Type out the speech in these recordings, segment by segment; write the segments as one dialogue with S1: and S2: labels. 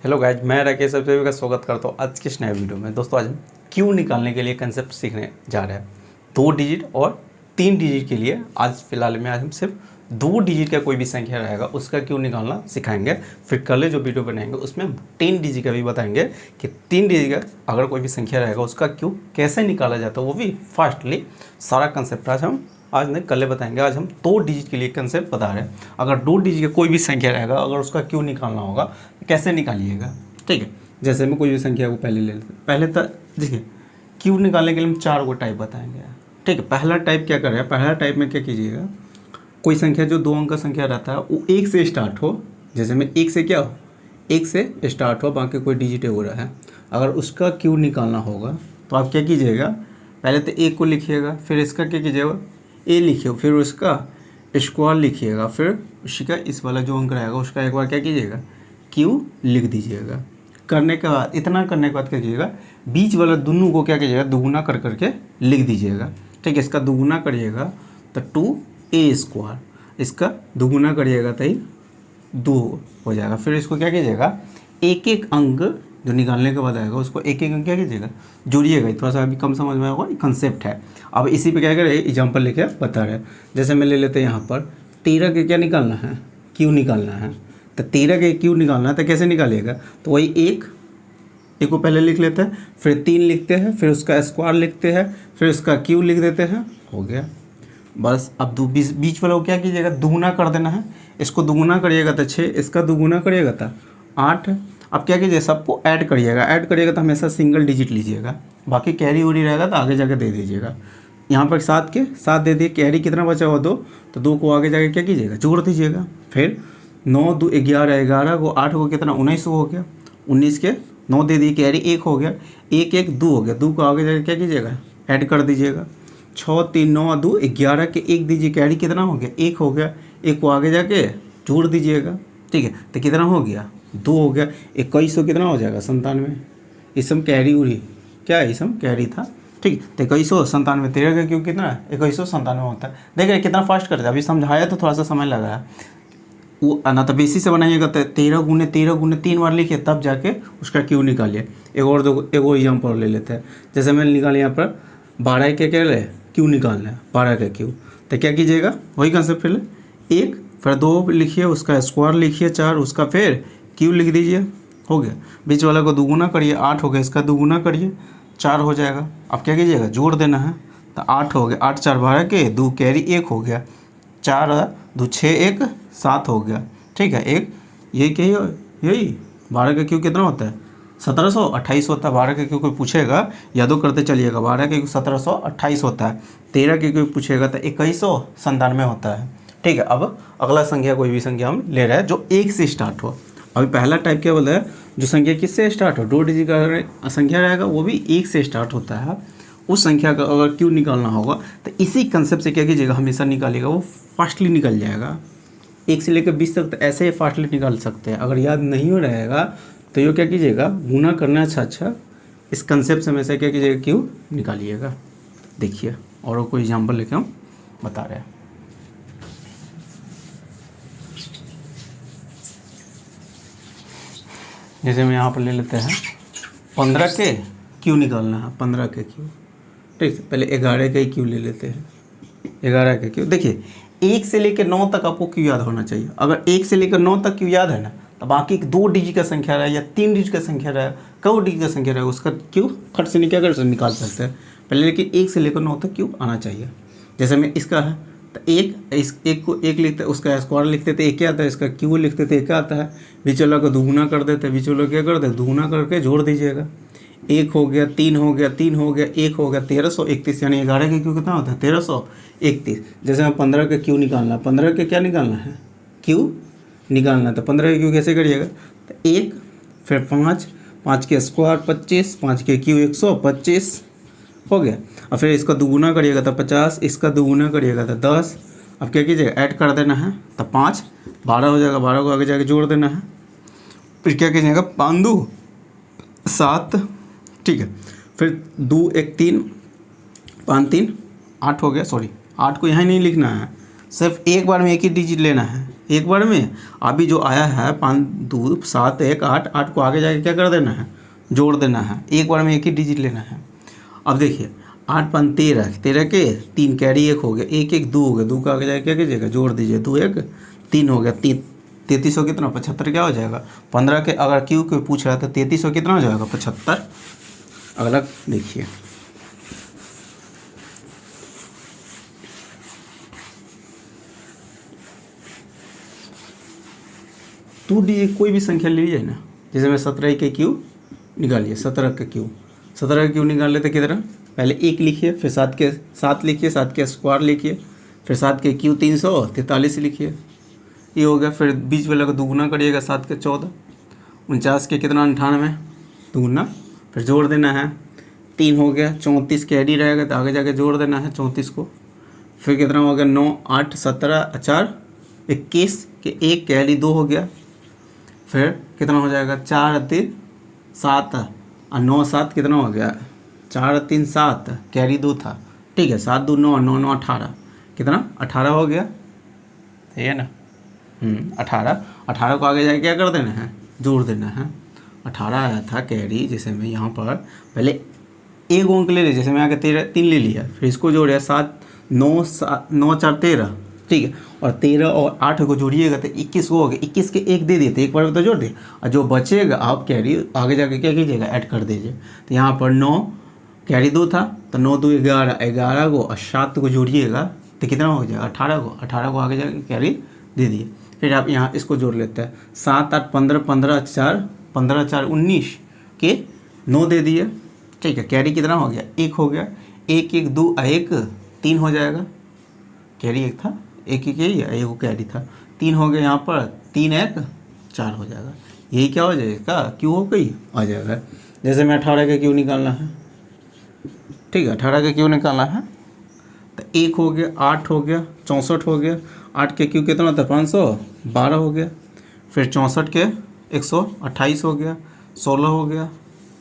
S1: Hello guys, मैं राकेश आप सभी का स्वागत करता हूँ आज के इस नए वीडियो में। दोस्तों आज हम क्यू निकालने के लिए कंसेप्ट सीखने जा रहे हैं। 2 डिजिट और 3 डिजिट के लिए आज फिलहाल में आज हम सिर्फ 2 डिजिट का कोई भी संख्या रहेगा उसका क्यू निकालना सिखाएंगे। फिर कल जो वीडियो बनाएंगे उसमें 3 डिजिट का भी बताएंगे कि 3 डिजिट का अगर कोई भी संख्या रहेगा उसका क्यू कैसे निकाला जाता है, वो भी फास्टली। सारा कंसेप्ट आज नहीं कल बताएंगे। आज हम 2 डिजिट के लिए कंसेप्ट बता रहे हैं। अगर 2 डिजिट का कोई भी संख्या रहेगा अगर उसका क्यू निकालना होगा तो कैसे निकालिएगा, ठीक है। जैसे मैं कोई भी संख्या को पहले ले लेते हैं। पहले तो देखिए क्यू निकालने के लिए हम 4 को टाइप बताएंगे, ठीक है। पहला टाइप क्या करेगा, पहला टाइप में क्या कीजिएगा, कोई संख्या जो 2 अंक का संख्या रहता है वो 1 से स्टार्ट हो। जैसे मैं 1 से क्या हो, 1 से स्टार्ट हो, बाकी कोई डिजिट हो रहा है, अगर उसका क्यू निकालना होगा तो आप क्या कीजिएगा, पहले तो 1 को लिखिएगा, फिर इसका क्या कीजिएगा ए लिखिए, फिर उसका स्क्वायर लिखिएगा, फिर उसी का इस वाला जो अंक रहेगा उसका एक बार क्या कीजिएगा क्यू लिख दीजिएगा। करने के बाद इतना करने के बाद क्या कीजिएगा, बीच वाला दोनों को क्या कीजिएगा दुगुना कर करके लिख दीजिएगा, ठीक है। इसका दुगुना करिएगा तो 2a², इसका दुगुना करिएगा तो 2 हो जाएगा। फिर इसको क्या कीजिएगा, एक एक अंक जो निकालने के बाद आएगा उसको एक एक अंक क्या कीजिएगा जोड़िएगा। थोड़ा सा अभी कम समझ में आएगा, कंसेप्ट है। अब इसी पे क्या करें, एग्जांपल लेके बता रहे हैं। जैसे मैं ले लेते हैं यहाँ पर 13 के क्या निकालना है, क्यू निकालना है। तो 13 के क्यू निकालना है तो कैसे निकालिएगा, तो वही एक को पहले लिख लेते हैं, फिर 3 लिखते हैं, फिर उसका स्क्वायर लिखते हैं, फिर उसका क्यू लिख देते हैं, हो गया बस। अब बीच वाला को क्या कीजिएगा दुगुना कर देना है। इसको दुगुना करिएगा तो 6, इसका दुगुना करिएगा तो 8। अब क्या कीजिए, सबको ऐड करिएगा तो हमेशा सिंगल डिजिट लीजिएगा, बाकी कैरी उरी रहेगा तो आगे जाके दे दीजिएगा। यहाँ पर 7 के 7 दे दिए, कैरी कितना बचा हुआ 2, तो 2 को आगे जाके क्या कीजिएगा जोड़ दीजिएगा। फिर 9 2 11, 11 को 8 को कितना 19 हो गया, 19 के 9 दे दिए, कैरी 1 हो गया, 1 1 2 हो गया, 2 को आगे जाके क्या कीजिएगा ऐड कर दीजिएगा। 6 3 9 2 11 के 1 दीजिए, कैरी कितना हो गया 1 हो गया, 1 को आगे जाके जोड़ दीजिएगा, ठीक है। तो कितना हो गया 2 हो गया। 2100 कितना हो जाएगा 97। इसम कैरी उरी क्या है, इसम कैरी था, ठीक। तो 2197, 13 का क्यों कितना है 2197 होता है। देख रहे कितना फास्ट करते हैं, अभी समझाया तो थोड़ा सा समय लगा है। वो ना तो बेसी से बनाइएगा तो 13 गुने 3 बार लिखिए तब जाके उसका क्यू निकालिए। एक और एग्जाम्पल ले लेते हैं। जैसे मैंने निकाला यहाँ पर 12 के क्या ले क्यू निकालना है, 12 का क्यू। तो क्या कीजिएगा वही कंसेप्ट, फिर 1 फिर 2 लिखिए, उसका स्क्वायर लिखिए 4, उसका फिर क्यू लिख दीजिए, हो गया। बीच वाला को दुगुना करिए, 8 हो गया, इसका दुगुना करिए 4 हो जाएगा। अब क्या कीजिएगा जोड़ देना है, तो 8 हो गया, 8 4 12 के 2 कैरी 1 हो गया, 4 2 6 1 7 हो गया, ठीक है। एक यही क्या यही 12 का क्यू कितना होता है 1728 होता है। 12 का क्यू कोई पूछेगा यादो करते चलिएगा, 12 का क्यू 1728 होता है। 13 के क्यू पूछेगा तो 2197 होता है, ठीक है। अब अगला संख्या कोई भी संख्या हम ले रहे हैं जो 1 से स्टार्ट हो। अभी पहला टाइप क्या बोला है, जो संख्या किससे स्टार्ट हो, 2 डिजिट का संख्या रहेगा वो भी 1 से स्टार्ट होता है। उस संख्या का अगर क्यू निकालना होगा तो इसी कंसेप्ट से क्या कीजिएगा हमेशा निकालिएगा, वो फास्टली निकल जाएगा। 1 से लेकर 20 तक तो ऐसे ही फास्टली निकाल सकते हैं। अगर याद नहीं हो रहेगा तो ये क्या कीजिएगा गुना करना अच्छा इस कंसेप्ट से हमेशा क्या कीजिएगा क्यू निकालिएगा। देखिए और कोई एग्जाम्पल लेके हम बता रहे हैं। जैसे हम यहाँ पर ले लेते हैं 15 के क्यू निकालना है, 15 के क्यू, ठीक है। पहले 11 का ही क्यू ले लेते हैं, 11 का क्यू। देखिए 1 से लेकर 9 तक आपको क्यू याद होना चाहिए। अगर 1 से लेकर 9 तक क्यू याद है ना, तो बाकी 2 डिजिट का संख्या रहा या 3 डिजिट का संख्या रहा, कई डिजिट का संख्या रहा, उसका क्यू खट से निकाल सकते हैं पहले। लेकिन 1 से लेकर 9 तक क्यू आना चाहिए। जैसे मैं इसका है तो एक को 1 लिखते, उसका स्क्वायर लिखते थे 1 क्या आता है, इसका क्यू लिखते थे 1 क्या आता है। बीच वाला को दुगुना कर देते, बीच वाला क्या करते दुगुना करके जोड़ दीजिएगा। 1 हो गया, 3 हो गया, 3 हो गया, 1 हो गया, 1331, यानी 11 का क्यू कितना होता है 1331। जैसे हम 15 का क्यू निकालना, 15 का क्या निकालना है क्यू निकालना, तो 15 का क्यू कैसे करिएगा, तो 1 फिर 5 5 के स्क्वायर 25, 5 के क्यू 125 हो गया। और फिर इसका दुगुना करिएगा तो 50, इसका दुगुना करिएगा तो 10। अब क्या कीजिएगा ऐड कर देना है, तो 5 12 हो जाएगा, 12 को आगे जाके जोड़ देना है। फिर क्या कीजिएगा 5 2 7, ठीक है। फिर 2 1 3 5 3 8 हो गया, सॉरी 8 को यहाँ नहीं लिखना है, सिर्फ एक बार में एक ही डिजिट लेना है, एक बार में। अभी जो आया है 5 2 7 1 8, 8 को आगे जाके क्या कर देना है, जोड़ देना है। एक बार में एक ही डिजिट लेना है। अब देखिए 8 5 13, 13 के 3 कैरी 1 हो गया, 1 1 2 हो गया, 2 का आगे जाके क्या कीजिएगा, जोड़ दीजिए, 2 1 3 हो गया, 33 हो कितना 75 क्या हो जाएगा 15 के। अगर क्यू कोई पूछ रहा है तो 33 हो कितना हो जाएगा 75। अगला देखिए, टू डिजिट कोई भी संख्या ले लीजिए ना, जैसे मैं 17 के क्यू निकालिए, 17 का क्यू, 17 का क्यू निकाल लेते कितना, पहले 1 लिखिए, फिर 7 के 7 लिखिए, 7 के स्क्वायर लिखिए, फिर 7 के क्यू 343 लिखिए, ये हो गया। फिर बीच वाला को दुगुना करिएगा, 7 के 14, 49 के कितना 98 दुगुना, फिर जोड़ देना है, 3 हो गया, 34 कैरी रहेगा तो आगे जाके जोड़ देना है 34 को। फिर कितना हो गया 9 8 17 4 21 के 1 कैरी 2 हो गया। फिर कितना हो जाएगा 4 3 7 और 9 7 कितना हो गया 4 3 7 कैरी 2 था, ठीक है, 7 2 9 9 9 18 कितना 18 हो गया, सही है ना। 18 को आगे जाके क्या कर देना है, जोड़ देना है। 18 आया था कैरी, जैसे मैं यहाँ पर पहले एक अंक ले लिया, जैसे मैं आगे 3 ले लिया, फिर इसको जोड़िया 7 9 4 13, ठीक है, और 13 और 8 को जोड़िएगा तो 21 को हो गया, 21 के 1 दे दिए तो एक बार में तो जोड़ दिए, और जो बचेगा आप कैरी आगे जाके क्या कीजिएगा, ऐड कर दीजिए। तो यहाँ पर 9 कैरी 2 था तो 9 2 11, 11 को और 7 को जोड़िएगा तो कितना हो जाएगा 18 को आगे जाके कैरी दे दिए। फिर आप यहाँ इसको जोड़ लेते हैं, 7 8 15 15 4 19 के 9 दे दिए, ठीक है, कैरी कितना हो गया 1 हो गया, 1 1 2 1 3 हो जाएगा, कैरी 1 था, 1 1 यही है, 1 कैरी था, 3 हो गया, यहाँ पर 3 1 4 हो जाएगा, यही क्या हो जाएगा क्यों हो गई आ जाएगा। जैसे मैं 18 का क्यों निकालना है, ठीक है, 18 का क्यों निकालना है तो 1 हो गया, 8 हो गया, 64 हो गया, 8 के क्यू कितना था 512 हो गया, फिर 64 के 128 हो गया, 16 हो गया,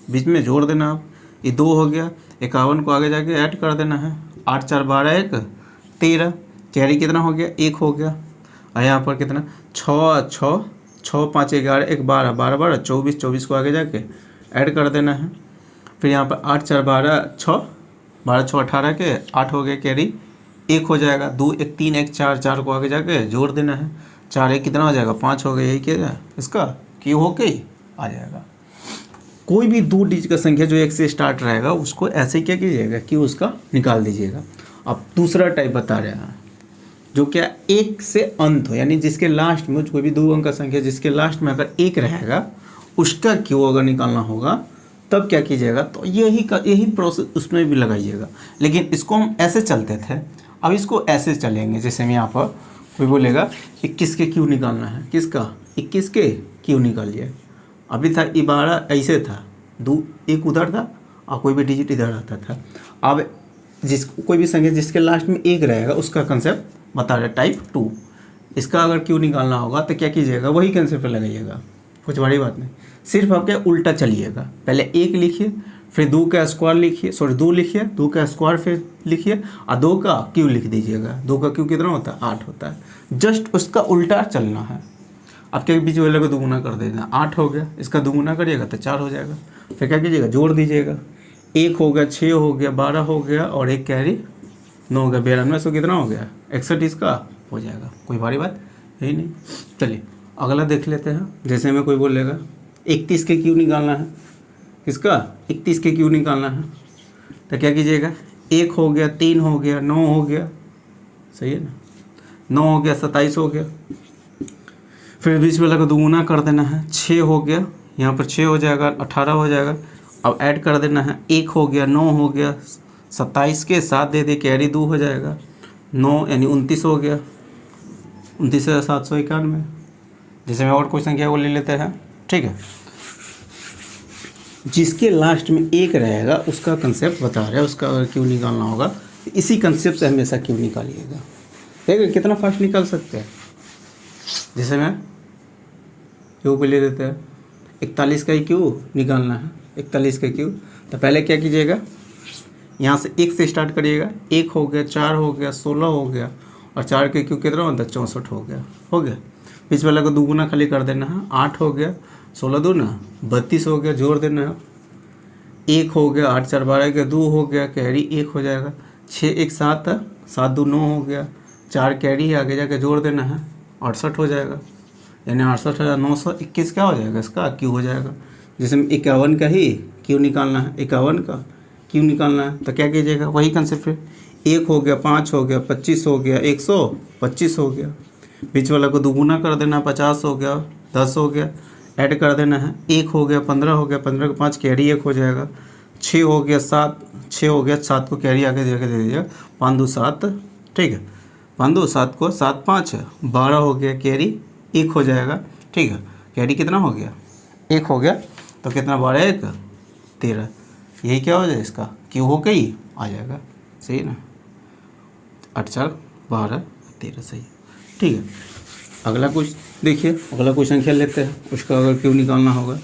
S1: बीच में जोड़ देना आप, ये 2 हो गया, 51 को आगे जाके ऐड कर देना है, 8 4 12 1 13, कैरी कितना हो गया 1 हो गया, और यहाँ पर कितना 6 6 6 5 11 1 12 12 12 24 24 को आगे जाके ऐड कर देना है। फिर यहाँ पर 8 4 12 6 12 6 18 के 8 हो गए, कैरी 1 हो जाएगा, 2 1 3 1 4 4 को आगे जाके जोड़ देना है, 4 1 कितना हो जाएगा 5 हो गया, यही क्या इसका क्यों हो के आ जाएगा। कोई भी 2 डिजिट का संख्या जो 1 से स्टार्ट रहेगा उसको ऐसे क्या कीजिएगा कि उसका निकाल दीजिएगा। अब दूसरा टाइप बता रहे हैं जो क्या 1 से अंत हो, यानी जिसके लास्ट में कोई भी 2 अंक का संख्या जिसके लास्ट में अगर 1 रहेगा उसका क्यों अगर निकालना होगा तब क्या कीजिएगा, तो यही प्रोसेस उसमें भी लगाइएगा, लेकिन इसको हम ऐसे चलते थे, अब इसको ऐसे चलेंगे। जैसे मैं यहाँ पर कोई बोलेगा 21 के क्यों निकालना है, किसका 21 के क्यों निकालिए, अभी था 12 ऐसे था, 2 1 उधर था और कोई भी डिजिट इधर आता था। अब कोई भी संख्या जिसके लास्ट में 1 रहेगा उसका कंसेप्ट बता रहे टाइप 2, इसका अगर क्यों निकालना होगा तो क्या कीजिएगा, वही कंसेप्ट लगाइएगा, कुछ बड़ी बात नहीं, सिर्फ आपके उल्टा चलिएगा, पहले 1 लिखिए, फिर 2 का स्क्वायर लिखिए, सॉरी 2 लिखिए, 2 का स्क्वायर फिर लिखिए और 2 का क्यू लिख दीजिएगा। 2 का क्यू कितना होता है 8 होता है, जस्ट उसका उल्टा चलना है। आपके बीच वाले को दुगुना कर देना, 8 हो गया, इसका दुगुना करिएगा तो 4 हो जाएगा, फिर क्या कीजिएगा जोड़ दीजिएगा, 1 हो गया, 6 हो गया, 12 हो गया और 1 कैरी 9 हो गया, 92 सौ कितना हो गया 61 इसका हो जाएगा, कोई भारी बात यही नहीं। चलिए अगला देख लेते हैं। जैसे में कोई बोलेगा 31 के क्यों निकालना है, किसका 31 के क्यों निकालना है, तो क्या कीजिएगा 1 हो गया, 3 हो गया, 9 हो गया, सही है ना, 9 हो गया, 27 हो गया, फिर बीच वाला को दुगुना कर देना है, 6 हो गया, यहाँ पर 6 हो जाएगा, 18 हो जाएगा, अब ऐड कर देना है, 1 हो गया, 9 हो गया, 27 के 7 दे दे, कैरी 2 हो जाएगा, 9 यानी 29 हो गया, 29,791। जैसे में और कोई संख्या वो ले लेते हैं, ठीक है, जिसके लास्ट में 1 रहेगा उसका कंसेप्ट बता रहे हैं, उसका अगर क्यों निकालना होगा इसी कंसेप्ट से हमेशा क्यों निकालिएगा, ठीक है, कितना फास्ट निकाल सकते हैं। जैसे में क्यों को ले लेते हैं, 41 का ही क्यों निकालना है, 41 का क्यों, तो पहले क्या कीजिएगा यहाँ से 1 से स्टार्ट करिएगा, 1 हो गया, 4 हो गया, 16 हो गया और 4 के क्यों कितना होता है 64 हो गया, बीच वाला को दुगुना खाली कर देना है, 8 हो गया, 16 दूना 32 हो गया, जोड़ देना है, 1 हो गया, 8 4 12 का 2 हो गया, कैरी 1 हो जाएगा, 6 1 7, 7 2 9 हो गया, 4 कैरी आगे जाके जोड़ देना है, 68 हो जाएगा, यानी 68,921 क्या हो जाएगा, इसका क्यू हो जाएगा। जिसमें 51 का ही क्यू निकालना है, 51 का क्यू निकालना है, तो क्या कीजिएगा, वही कंसेप्ट है, 1 हो गया, 5 हो गया, 25 हो गया, 125 हो गया, बीच वाला को दुगुना कर देना, 50 हो गया, 10 हो गया, ऐड कर देना है, 1 हो गया, 15 हो गया, 15 को 5 कैरी 1 हो जाएगा, 6 हो गया, 6 हो गया, 7 को कैरी आगे जाके दे दीजिएगा, 5 2 7, ठीक है, 5 2 7 को 7 5 12 हो गया, कैरी 1 हो जाएगा, ठीक है, कैरी कितना हो गया, 1 हो गया, तो कितना 12 1 13, यही क्या हो जाए इसका क्यू हो गई, आ जाएगा, सही है ना, 8 4 12 13 सही, ठीक है। अगला कुछ देखिए, अगला क्वेश्चन खेल लेते हैं, उसका अगर क्यू निकालना होगा,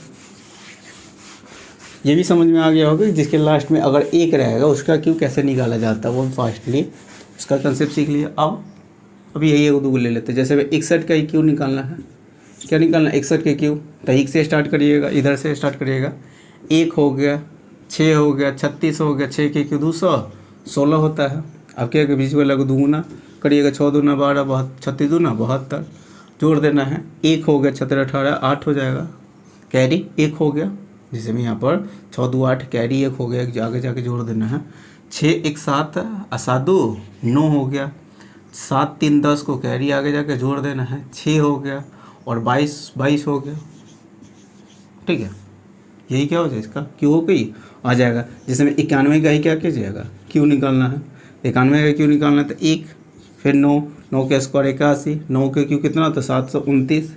S1: ये भी समझ में आ गया होगा कि जिसके लास्ट में अगर 1 रहेगा उसका क्यू कैसे निकाला जाता है, वो फास्टली उसका कंसेप्ट सीख लिया। अब अभी यही एक दो ले लेते हैं, जैसे 61 का ही क्यू निकालना है, क्या निकालना है 61 के क्यू, तो 1 से स्टार्ट करिएगा, इधर से स्टार्ट करिएगा, 1 हो गया, 6 हो गया, 36 हो गया, 6 के क्यू 216 होता है। अब क्या बीच वाला को दुगुना करिएगा, 6 दूना 12, 36 दूना 72, जोड़ देना है, 1 हो गया, 17 18 8 हो जाएगा, कैरी 1 हो गया, जिसे में यहाँ पर 6 2 8 कैरी 1 हो गया, आगे जाके जोड़ देना है, 6 1 7 7 2 9 हो गया, 7 3 10 को कैरी आगे जाके जोड़ देना है, 6 हो गया, और 22 हो गया, ठीक है, यही क्या हो जाए इसका क्यू हो गई, आ जाएगा। जिसमें 91 का ही क्या कीजिएगा क्यू निकालना है, 91 का क्यू निकालना है, तो 1 फिर 9 9 के स्क्वायर 81, 9 के क्यू कितना तो 729,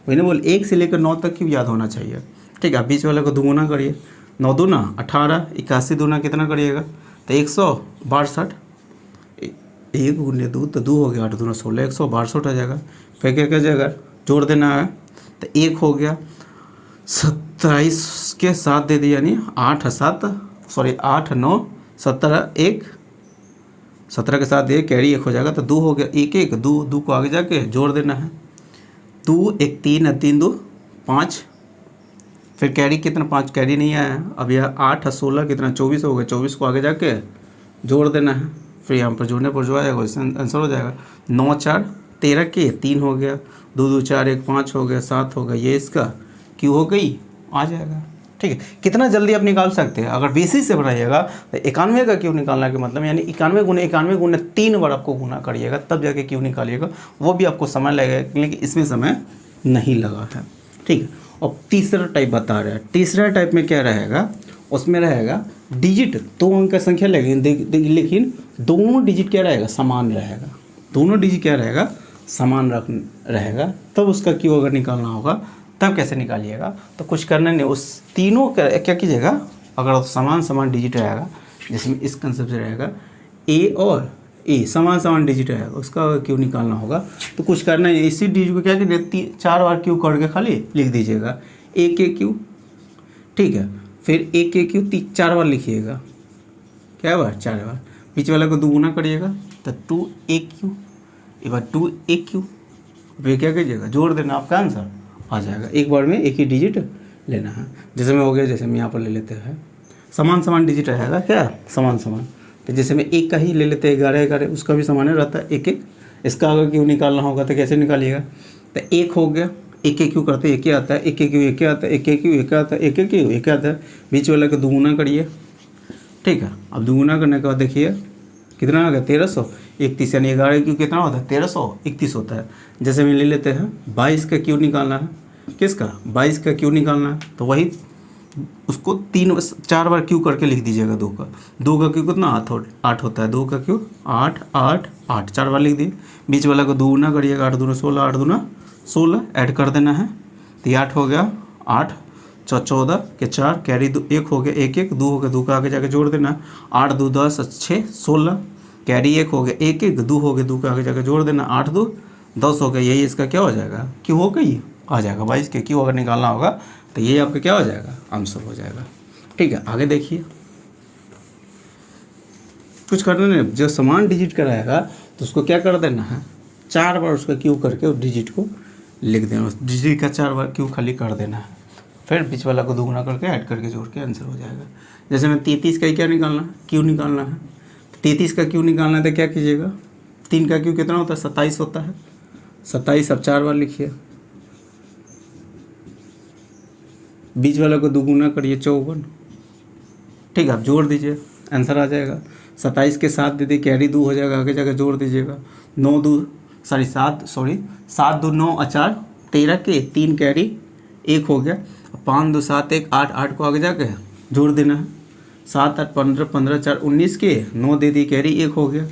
S1: वही ना बोल 1 से लेकर 9 तक क्यू याद होना चाहिए, ठीक है। बीच वाले को दुगुना करिए, 9 दूना 18, 81 दूना कितना करिएगा तो 162, 1 गुने 2 तो 2 हो गया, 8 दूना 16, 162 हो जाएगा। फिर क्या जाएगा जोड़ देना है, तो 1 हो गया, 27 के 7 दे दिया, यानी 8 9 17 1, 17 के साथ दे कैरी 1 हो जाएगा, तो 2 हो गया, 1 1 2 2 को आगे जाके जोड़ देना है, 2 1 3 3 2 5, फिर कैरी कितना 5 कैरी नहीं आया, अब यह 8 16 कितना 24 हो गया, 24 को आगे जाके जोड़ देना है, फिर यहाँ पर जोड़ने पर जो आएगा इसका आंसर हो जाएगा 9 4 13 के 3 हो गया, 2 2 4 1 5 हो गया, 7 हो गया, ये इसका क्यू हो गई, आ जाएगा, ठीक है। कितना जल्दी आप निकाल सकते हैं, अगर बेसिस से बनाइएगा तो 91 का क्यू निकालना के मतलब यानी 91 गुने 3 बार आपको गुना करिएगा, तब जाके क्यू निकालिएगा, वो भी आपको समय लगेगा, लेकिन इसमें समय नहीं लगा है, ठीक है। और तीसरा टाइप बता रहा है, तीसरा टाइप में क्या रहेगा, उसमें रहेगा डिजिट 2 अंक का संख्या लगेगी, लेकिन दोनों डिजिट क्या रहेगा समान रहेगा, दोनों डिजिट क्या रहेगा समान रहेगा, तब उसका क्यू अगर निकालना होगा तब कैसे निकालिएगा, तो कुछ करना नहीं, उस तीनों का क्या कीजिएगा, अगर समान डिजिट रहेगा, जिसमें इस कंसेप्ट से रहेगा ए और ए समान डिजिट रहेगा, उसका क्यू निकालना होगा, तो कुछ करना है, इसी डिजिट को क्या कीजिए 4 बार क्यू करके खाली लिख दीजिएगा, ए के क्यू, ठीक है, फिर ए के क्यू 4 बार लिखिएगा, क्या बार 4 बार, बीच वाला को दुगुना करिएगा, तो 2 ए क्यू, एक बार 2 ए क्यू, फिर क्या कीजिएगा जोड़ देना, आपका आंसर आ जाएगा, एक बार में एक ही डिजिट लेना है। जैसे में हो गया, जैसे हम यहाँ पर ले लेते हैं समान डिजिट रहेगा, क्या समान, तो जैसे में एक का ही ले लेते हैं 11 11, उसका भी समान रहता है 1 1, इसका अगर क्यू निकालना होगा तो कैसे निकालिएगा, तो 1 हो गया, 1 1 क्यू करते एक ही आता है, 1 1 क्यू 1 आता है, 1 1 क्यू 1 आता है, 1 1 क्यू 1 आता है, बीच वाले को दुगुना करिए, ठीक है। अब दुगुना करने के बाद देखिए कितना आ गया 1331, यानी 11 क्यू कितना होता है 1331 होता है। जैसे में ले लेते हैं 22 का क्यू निकालना है, किसका 22 का क्यू निकालना है, तो वही उसको 4 बार क्यू करके लिख दीजिएगा, 2 का क्यू कितना 8 होता है, 2 का क्यू 8 8 8 4 बार लिख दिए, बीच वाला को दुगुना करिएगा, 8 दूना 16 8 दूना 16 ऐड कर देना है, तो 8 हो गया, 8 14 के 4 कैरी 1 हो गया, 1 1 2 हो गया, 2 का आगे जाके जोड़ देना, 8 2 10 6 16 कैरी 1 हो गया, 1 1 2 हो गया, 2 का आगे जाके जोड़ देना, 8 2 10 हो गया, यही इसका क्या हो जाएगा क्यू हो गई, आ जाएगा 22 के क्यू अगर निकालना होगा तो ये आपका क्या हो जाएगा आंसर हो जाएगा, ठीक है। आगे देखिए कुछ करना नहीं, जो समान डिजिट का रहेगा तो उसको क्या कर देना है 4 बार उसका क्यू करके उस डिजिट को लिख देना, उस डिजिट का 4 बार क्यू खाली कर देना है, फिर बीच वाला को दोगुना करके ऐड करके जोड़ के आंसर हो जाएगा। जैसे मैं 33 का क्या निकालना है, क्यू निकालना है, 33 का क्यू निकालना है तो क्या कीजिएगा, 3 का क्यू कितना होता है, 27 होता है, 27 अब 4 बार लिखिए, बीच वाला को दोगुना करिए 54, ठीक है, आप जोड़ दीजिए आंसर आ जाएगा। 27 के 7 दे दी, कैरी 2 हो जाएगा, आगे जाकर जोड़ दीजिएगा, 7 2 9 4 13 के 3 कैरी 1 हो गया, 5 2 7 1 8 8 को आगे जाके जोड़ देना है, 7 8 15 15 4 19 के 9 दे दी, कैरी 1 हो गया,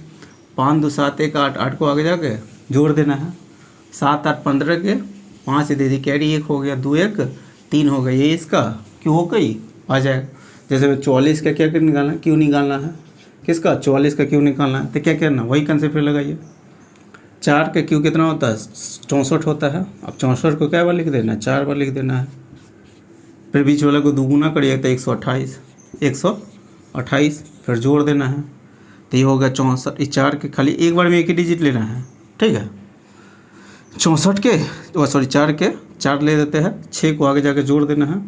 S1: 5 2 7 1 8 8 को आगे जाके जोड़ देना है, 7 8 15 के 5 दे दी, कैरी 1 हो गया, 2 1 3 हो गया, ये इसका क्यों हो गई आ जाएगा। जैसे मैं 44 का क्या निकालना है, क्यों निकालना है, किसका 44 का क्यों निकालना है, तो क्या करना, वही कंसेप्ट लगाइए, 4 का क्यू कितना होता है, 64 होता है, अब 64 को क्या बार लिख देना है, 4 बार लिख देना है, फिर बीच वाला को दोगुना करिए तो 128 फिर जोड़ देना है, तो ये होगा 64, इस 4 के खाली एक बार में एक ही डिजिट लेना है, ठीक है, 64 के 4 के 4 ले देते हैं, 6 को आगे जाके जोड़ देना है,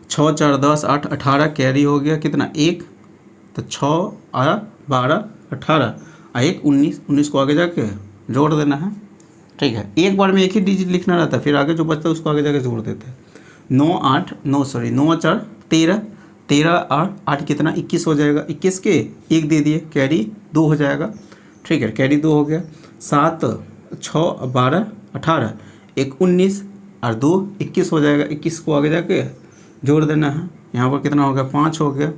S1: 6 4 10 8 18 कैरी हो गया कितना 1, तो 6 12 18 1 19 को आगे जाके जोड़ देना है, ठीक है, एक बार में एक ही डिजिट लिखना रहता है, फिर आगे जो बचता है उसको आगे जाके जोड़ देते हैं, 9 4 13 13 8 कितना 21 हो जाएगा, 21 के 1 दे दिए, कैरी 2 हो जाएगा, ठीक है, कैरी 2 हो गया, 7 6 12 18 1 19 और 2 21 हो जाएगा, 21 को आगे जाके जोड़ देना है, यहाँ पर कितना हो गया 5 हो गया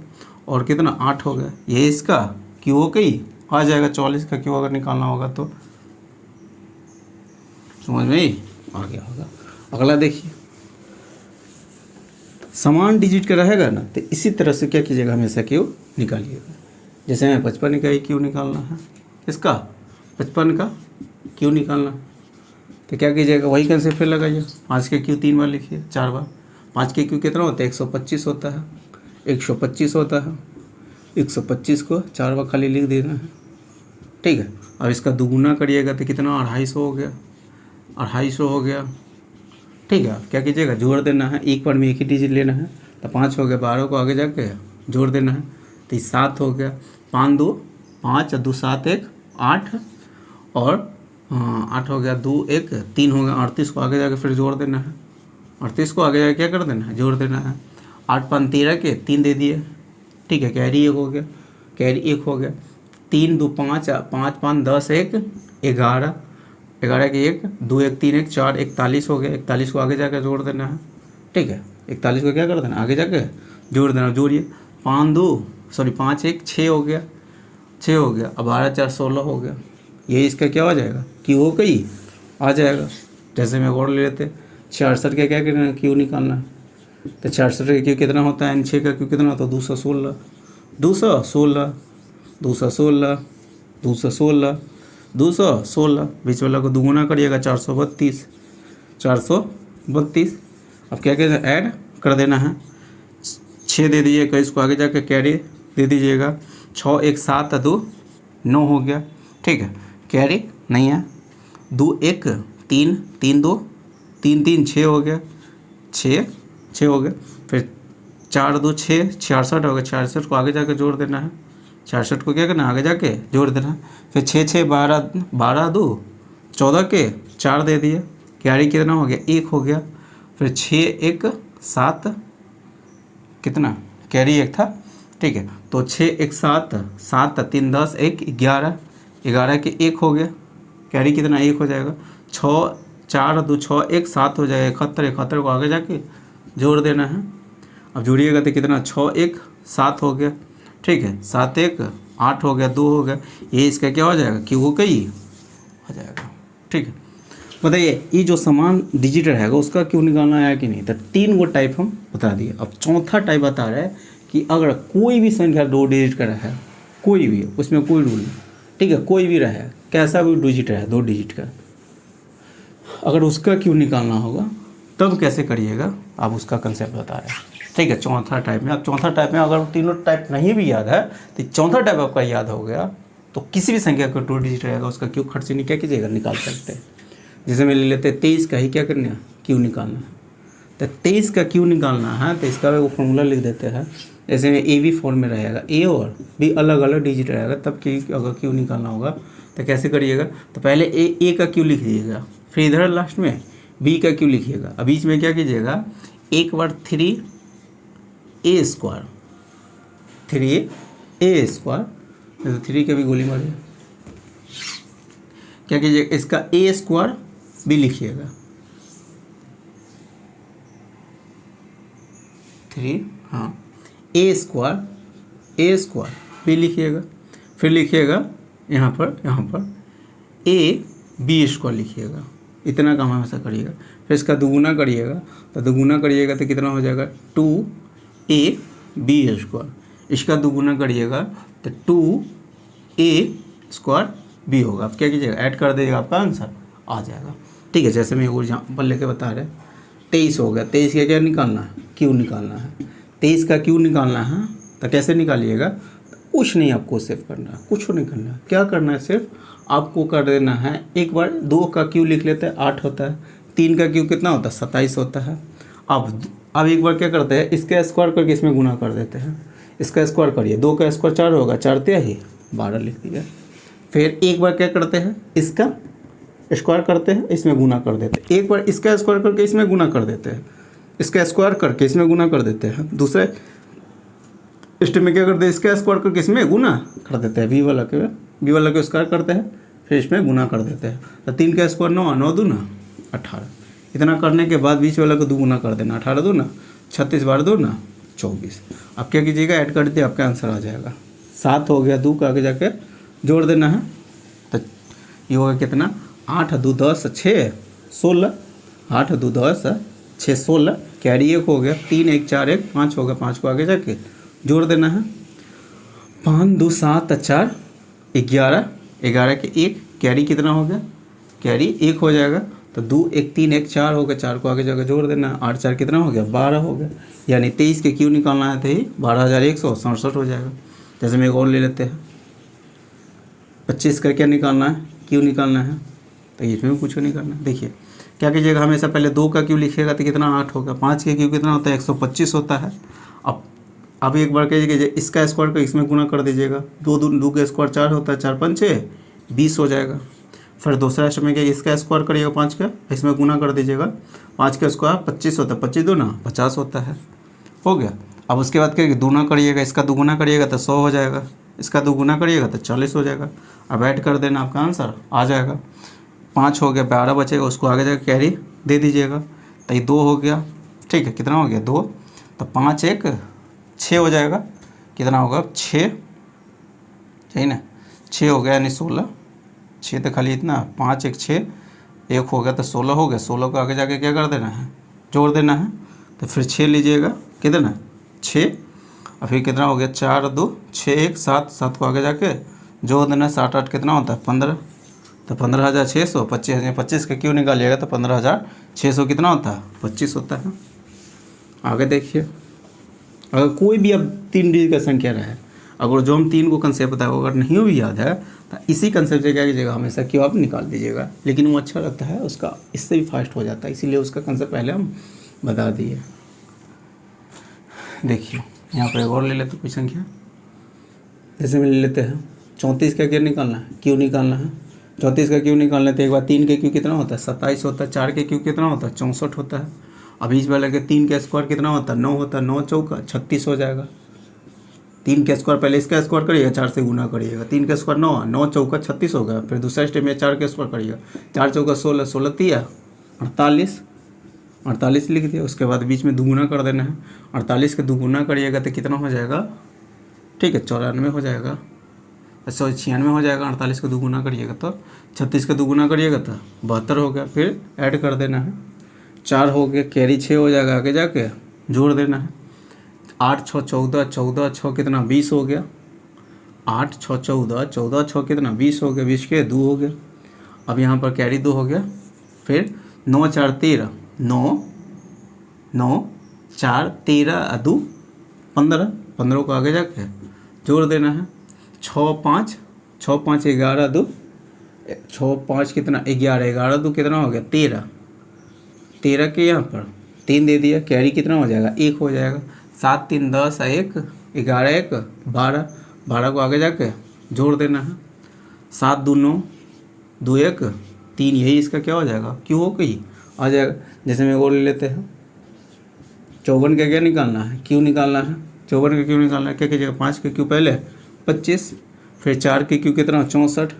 S1: और कितना 8 हो गया, ये इसका क्यू हो गई आ जाएगा। 44 का क्यू अगर निकालना होगा तो समझ में ही आ गया होगा। अगला देखिए, समान डिजिट का रहेगा ना तो इसी तरह से क्या कीजिएगा, हमेशा क्यू निकालिएगा। जैसे मैं 55 का ही क्यू निकालना है, इसका 55 का क्यू निकालना, तो क्या कीजिएगा, वही कैसे फिर लगाइए, 5 के क्यू 3 बार लिखिए, 4 बार, 5 के क्यू कितना होता है 125 होता है, 125 होता है, 125 को 4 बार खाली लिख देना है, ठीक है। अब इसका दोगुना करिएगा तो कितना 250 हो गया, 250 हो गया, ठीक है। क्या कीजिएगा, जोड़ देना है, एक बार में एक ही डिजिट लेना है, तो 5 हो गया, 12 को आगे जाके जोड़ देना है, तो 7 हो गया, 5 2 5 2 7 1 8 और 8 हो गया, 2 1 3 हो गया, 38 को आगे जाके फिर जोड़ देना है, 38 को आगे जाके क्या कर देना है, जोड़ देना है, 8 5 13 के 3 दे दिए, ठीक है, कैरी 1 हो गया, कैरी 1 हो गया, 3 2 5 5 5 10 1 11 11 के 1 2 1 3 1 4 41 हो गया, 41 को आगे जाकर जोड़ देना है, ठीक है, 41 को क्या कर देना, आगे जाके जोड़ देना, जोड़िए, 5 1 6 हो गया, 6 हो गया, अब 12 4 16 हो गया, ये इसका क्या हो जाएगा, क्यू हो गई आ जाएगा। जैसे मैं और ले लेते 66 का क्या करना है, क्यू निकालना है, तो 66 का क्यू कितना होता है, 6 का क्यू कितना होता है 216 216 216 216 216, बीच वाला को दोगुना करिएगा 432 432। अब क्या कहते हैं, ऐड कर देना है, 6 दे दीजिएगा, इसको आगे जाके कैरी दे दीजिएगा, 6 1 7 2 9 हो गया, ठीक है, कैरी नहीं है, 2 1 3 3 2 3 3 6 हो गया, 6 हो गया, फिर 4 2 6 66 हो गया, 66 को आगे जाके जोड़ देना है, 66 को क्या करना है, आगे जाके जोड़ देना है, फिर 6 6 12 2 14 के 4 दे दिए, कैरी कितना हो गया 1 हो गया, फिर 6 1 7 कितना कैरी 1 था, ठीक है, तो 6 1 7 7 3 10 1 11 11 के 1 हो गया, कैरी कितना 1 हो जाएगा, 6 4 2 6 1 7 हो जाएगा, 71 71 को आगे जाके जोड़ देना है। अब जोड़िएगा तो कितना 6 1 7 हो गया, ठीक है, 7 1 8 हो गया, 2 हो गया, ये इसका क्या हो जाएगा, क्यू हो गई हो जाएगा, ठीक है। बताइए ये जो समान डिजिट रहेगा उसका क्यों निकालना है कि नहीं, तो 3 गो टाइप हम बता दिए। अब चौथा टाइप बता रहा है कि अगर कोई भी संख्या 2 डिजिट का रहे, कोई भी, उसमें कोई रूल नहीं, ठीक है, कोई भी रहे, कैसा भी डिजिट रहे 2 डिजिट का, अगर उसका क्यों निकालना होगा तब कैसे करिएगा, आप उसका कंसेप्ट बता रहे हैं, ठीक है। चौथा टाइप में, अब चौथा टाइप में अगर तीनों टाइप नहीं भी याद है तो चौथा टाइप आपका याद हो गया तो किसी भी संख्या का 2 डिजिट रहेगा उसका क्यों खर्च नहीं क्या कीजिएगा, निकाल सकते हैं। जैसे मैं ले लेते हैं 23 का ही क्या करना है, क्यू निकालना है। तो 23 का क्यू निकालना है तो इसका वो फॉर्मूला लिख देते हैं। जैसे में ए बी फॉर्म में रहेगा, ए और बी अलग अलग डिजिट रहेगा, तब कि अगर क्यू निकालना होगा तो कैसे करिएगा, तो पहले ए का क्यू लिख दीजिएगा, फिर इधर लास्ट में बी का क्यू लिखिएगा। अब बीच में क्या कीजिएगा, एक बार 3a स्क्वायर, 3a स्क्वायर, तो 3 के भी गोली मारिए। क्या कीजिएगा, इसका a स्क्वायर भी लिखिएगा, 3, हाँ, a स्क्वायर भी लिखिएगा। फिर लिखिएगा यहाँ पर a b स्क्वायर लिखिएगा। इतना काम हमेशा करिएगा। फिर इसका दुगुना करिएगा, तो दुगुना करिएगा तो कितना हो जाएगा, 2a b स्क्वायर। इसका दुगुना करिएगा तो 2a स्क्वायर b होगा। अब क्या कीजिएगा, ऐड कर दीजिएगा, आपका आंसर आ जाएगा। ठीक है, जैसे मैं वो एग्जाम्पल लेके बता रहे, 23 हो गया। 23 का क्या निकालना है, क्यू निकालना है। 23 का क्यू निकालना है तो कैसे निकालिएगा, कुछ नहीं आपको सेव करना है, कुछ नहीं करना है। क्या करना है, सिर्फ आपको कर देना है, एक बार 2 का क्यू लिख लेते हैं, 8 होता है। 3 का क्यू कितना होता है, 27 होता है। अब एक बार क्या करते हैं, इसका स्क्वायर करके इसमें गुना कर देते हैं। इसका स्क्वायर करिए, 2 का स्क्वायर 4 होगा, 4 ही 12 लिख दिया। फिर एक बार क्या करते हैं, इसका स्क्वायर करते हैं, इसमें गुना कर देते हैं। एक बार इसका स्क्वायर करके इसमें गुना कर देते हैं, इसका स्क्वायर करके इसमें गुना कर देते हैं। दूसरे स्टेप में क्या करते हैं, इसका स्क्वायर करके इसमें गुना कर देते हैं, बी वाला के स्क्वायर करते हैं, फिर इसमें गुना कर देते हैं। तो 3 का स्क्वायर 9, 9 दूना 18। इतना करने के बाद बीच वाला को दुगुना कर देना, 18 दूना 36, 12 दूना 24। अब क्या कीजिएगा, ऐड कर दिए, आपका आंसर आ जाएगा। 7 हो गया, 2 का आगे जाके जोड़ देना है, तो ये होगा कितना, 8 2 10 6 16, 8 2 10 6 16, कैरी 1 हो गया, 3 1 4 1 5 हो गया, 5 को आगे जाके जोड़ देना है। 5 2 7 4 11, 11 के 1, कैरी कितना हो गया, कैरी 1 हो जाएगा। तो 2 1 3 1 4 हो गया, 4 को आगे जाकर जोड़ देना है। 8 4 कितना हो गया, 12 हो गया। यानी 23 के क्यू निकालना है तो ही 12,167 हो जाएगा। जैसे में एक और ले लेते हैं, 25 का क्या निकालना है, क्यू निकालना है, तो इसमें भी कुछ नहीं करना। देखिए क्या कीजिएगा, हमेशा पहले 2 का क्यू लिखिएगा तो कितना 8 होगा। 5 के क्यू कितना होता है, 125 होता है। अब एक बार कहिएगा, इसका स्क्वायर को इसमें गुना कर दीजिएगा, 2 का स्क्वायर 4 होता है, 4 5 20 हो जाएगा। फिर दूसरा स्टेप में क्या, इसका स्क्वायर करिएगा 5 का, इसमें गुना कर दीजिएगा। 5 का स्क्वायर 25 होता है, 25 दूना 50 होता है, हो गया। अब उसके बाद क्या, दूना करिएगा, इसका दुगुना करिएगा तो 100 हो जाएगा, इसका दुगुना करिएगा तो 40 हो जाएगा। अब ऐड कर देना, आपका आंसर आ जाएगा। 5 हो गया, 12 बचेगा, उसको आगे जाकर कैरी दे दीजिएगा, तो ये 2 हो गया। ठीक है, कितना हो गया, 2, तो 5 1 6 हो जाएगा। कितना होगा, 6, सही ना, 6 हो गया, यानी 16। 6 तो खाली इतना, 5 1 6, 1 हो गया तो 16 हो गया। 16 को आगे जाके क्या कर देना है, जोड़ देना है। तो फिर 6 लीजिएगा, कितना 6, और फिर कितना हो गया, 4 2 6 1 7, 7 को आगे जाके जोड़ देना। 7 8 कितना होता है, 15, तो 15,600। 25 का क्यों निकालिएगा तो 15,600 कितना होता है, 25 होता है। आगे देखिए, अगर कोई भी अब 3 डिजिट का संख्या रहे, अगर जो हम 3 को कंसेप्ट बताया अगर नहीं भी याद है, तो इसी कंसेप्ट से क्या कीजिएगा, हमेशा क्यों आप निकाल दीजिएगा। लेकिन वो अच्छा लगता है, उसका इससे भी फास्ट हो जाता है, इसीलिए उसका कंसेप्ट पहले हम बता दिए। देखिए यहाँ पर एक और ले लेते कोई संख्या, जैसे में ले लेते हैं 34 का क्या निकालना है, क्यों निकालना है। 34 का क्यों निकालना है तो एक बार 3 के क्यू कितना होता है, 27 होता है। 4 के क्यू कितना होता है, 64 होता है। अब बीच वाले के 3 का स्क्वायर कितना होता है, 9 होता है। 9 चौका 36 हो जाएगा। 3 का स्क्वायर पहले इसका स्क्वायर करिएगा, 4 से गुना करिएगा। 3 का स्क्वायर 9, 9 चौका 36 होगा। फिर दूसरा स्टेप में 4 का स्क्वायर करिएगा, 4 चौका 16, 16 तिया 48, 48 लिख दिया। उसके बाद बीच में दुगुना कर देना है। 48 का दुगुना करिएगा तो कितना हो जाएगा, ठीक है 94 हो जाएगा, 96 हो जाएगा। 48 का दुगुना करिएगा तो 36 का दुगुना करिएगा तो 72 हो गया। फिर ऐड कर देना है, 4 हो गया, कैरी 6 हो जाएगा, आगे जाके जोड़ देना है। 8 6 14, 14 6 कितना 20 हो गया। 8 6 14, 14 6 कितना 20 हो गया, 20 के 2 हो गया। अब यहाँ पर कैरी 2 हो गया। फिर 9 4 13, 9 9 4 13 2 15, 15 को आगे जाके जोड़ देना है। 6 5 11 2 छः पाँच कितना 11, 11 दो कितना हो गया 13, 13 के यहाँ पर 3 दे दिया, कैरी कितना हो जाएगा 1 हो जाएगा। 7 3 10, 1 11 1 12, 12 को आगे जाके जोड़ देना है। 7 2 9, 2 1 3, यही इसका क्या हो जाएगा क्यों हो गई आ जाएगा। जैसे मैं वो ले लेते हैं 54 का क्या निकालना है क्यों निकालना है, 54 का क्यों निकालना है, क्या कीजिएगा 5 के क्यों पहले 25, फिर 4 के क्यों कितना 64,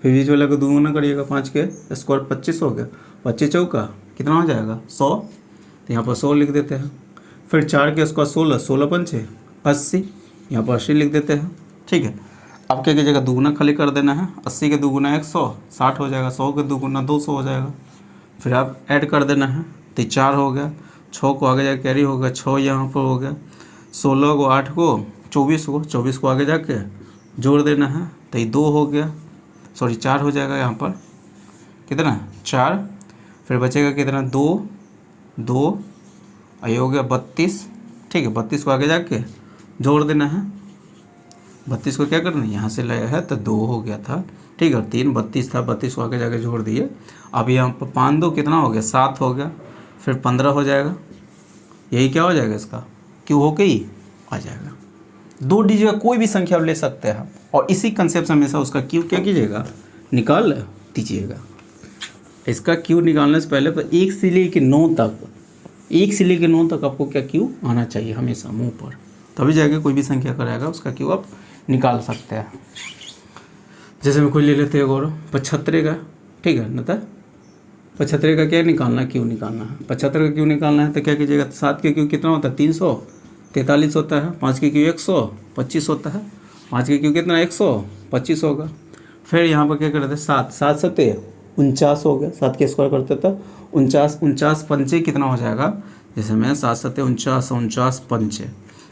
S1: फिर बीच वाला को दोगुना करिएगा 5 के स्क्वायर 25 हो गया, 25 चौका कितना हो जाएगा 100, तो यहाँ पर 100 लिख देते हैं। फिर 4 के स्क्वायर 16, 16 पंचे 80, यहाँ पर 80 लिख देते हैं। ठीक है, अब क्या कीजिएगा दोगुना खाली कर देना है, 80 के दोगुना 100, 60 हो जाएगा, 100 के दोगुना 200 हो जाएगा। फिर आप ऐड कर देना है, तो 4 हो गया, 6 को आगे जाके कैरी हो गया, 6 यहाँ पर हो गया, 16 को 8 को 24 को आगे जाके जोड़ देना है, तो ये 2 हो गया, सॉरी 4 हो जाएगा यहाँ पर कितना 4, फिर बचेगा कितना 2 2, ये हो गया 32। ठीक है, 32 को आगे जाके जोड़ देना है, 32 को क्या करना है यहाँ से लाया है तो 2 हो गया था। ठीक है, 3 32 था, 32 को आगे जाके जोड़ दिए। अब यहाँ पर 5 2 कितना हो गया 7 हो गया, फिर 15 हो जाएगा, यही क्या हो जाएगा इसका क्यों हो गई आ जाएगा। 2 डिजिट का कोई भी संख्या आप ले सकते हैं और इसी कंसेप्ट से हमेशा उसका क्यू क्या कीजिएगा निकाल दीजिएगा। इसका क्यू निकालने से पहले तो 1 से लेके 9 तक, 1 से लेके 9 तक आपको क्या क्यू आना चाहिए हमेशा मुंह पर, तभी जाके कोई भी संख्या कराएगा उसका क्यू आप निकाल सकते हैं। जैसे मैं कोई ले लेते हैं गौरव 75 का, ठीक है ना, तो 75 का क्या निकालना क्यू निकालना है, 75 का क्यू निकालना है तो क्या कीजिएगा 7 के क्यू कितना होता है 343 होता है, 5 के क्यू 125 होता है, 5 के क्यू कितना 125 होगा। फिर यहाँ पर क्या करते हैं 7 7 7 49 हो गया, 7 के स्क्वायर करते तो 49 49 पंचे कितना हो जाएगा, जैसे मैं 7 7 49 49 पंचे,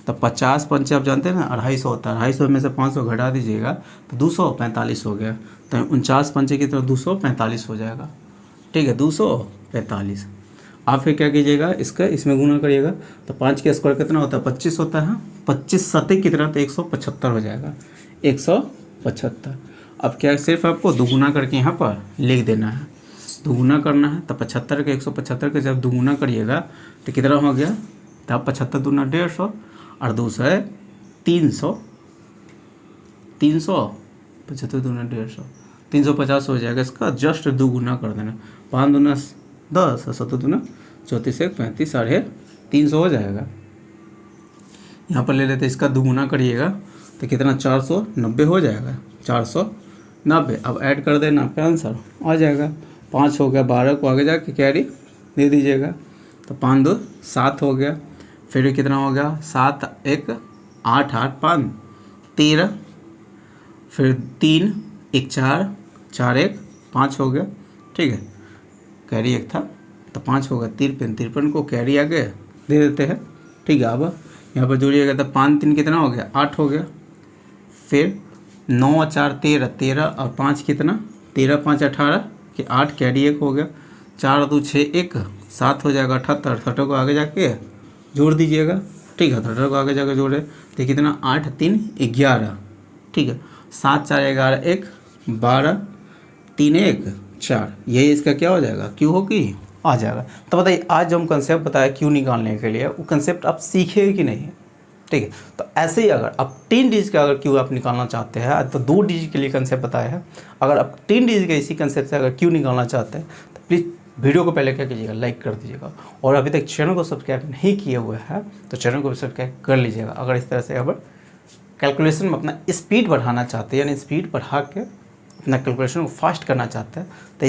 S1: तो 50 पंचे आप जानते हैं ना 250 होता है, 250 में से 500 घटा दीजिएगा तो 245 हो गया, तो 49 पंचे की तरफ 245 हो जाएगा। ठीक है, 245। आप फिर क्या कीजिएगा इसका इसमें गुना करिएगा, तो 5 के स्क्वायर कितना होता है 25 होता है, 25 सतह कितना तो 175 हो जाएगा, 175। अब क्या सिर्फ आपको दोगुना करके यहाँ पर लिख देना है, दोगुना करना है, तो 75 के 175 के जब दोगुना करिएगा तो कितना हो गया, तब 75 दूना 150 और 2 है 300, 75 दूना 150 350 हो जाएगा। इसका जस्ट दोगुना कर देना, 5 दूना 10 और 7 दूना 34 1 35 350 हो जाएगा। यहाँ पर ले लेते इसका दोगुना करिएगा तो कितना 490 हो जाएगा, 490। अब ऐड कर देना, आपका आंसर आ जाएगा। 5 हो गया, 12 को आगे जाके कैरी दे दीजिएगा, तो 5 2 7 हो गया, फिर कितना हो गया 7 1 8 8 5 13, फिर 3 1 4 4 1 5 हो गया। ठीक है, कैरी 1 था तो 5 होगा, 53 को कैरी आगे दे देते हैं। ठीक है, अब यहाँ पर जोड़िएगा तो 5 3 कितना हो गया 8 हो गया, फिर 9 4 13 13 और 5 कितना 13 5 18 कि 8 कैरी 1 हो गया, 4 2 6 1 7 हो जाएगा 78, 78 को आगे जाके जोड़ दीजिएगा। ठीक है, 78 को आगे जाके जोड़े तो कितना 8 3 11। ठीक है, 7 4 11 1 12 3 1 4, यही इसका क्या हो जाएगा क्यू होगी आ जाएगा। तो बताइए आज जो हम कंसेप्ट बताया क्यू निकालने के लिए, वो कंसेप्ट आप सीखे कि नहीं। ठीक है, तो ऐसे ही अगर आप 3 डिजिट का अगर क्यू आप निकालना चाहते हैं, तो 2 डिजिट के लिए कंसेप्ट बताया है, अगर आप 3 डिजिट के इसी कंसेप्ट से अगर क्यू निकालना चाहते हैं तो प्लीज़ वीडियो को पहले क्या कीजिएगा लाइक कर दीजिएगा, और अभी तक चैनल को सब्सक्राइब नहीं किए हुए हैं तो चैनल को सब्सक्राइब कर लीजिएगा। अगर इस तरह से अगर कैलकुलेशन में अपना स्पीड बढ़ाना चाहते हैं, यानी स्पीड बढ़ा के अपना कैलकुलेशन को फास्ट करना चाहते हैं, तो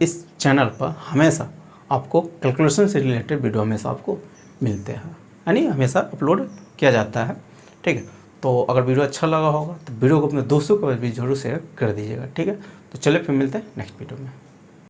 S1: इस चैनल पर हमेशा आपको कैलकुलेशन से रिलेटेड वीडियो हमेशा आपको मिलते हैं, यानी हमेशा अपलोड किया जाता है। ठीक है, तो अगर वीडियो अच्छा लगा होगा तो वीडियो को अपने दोस्तों को भी जरूर शेयर कर दीजिएगा। ठीक है, तो चलिए फिर मिलते हैं नेक्स्ट वीडियो में।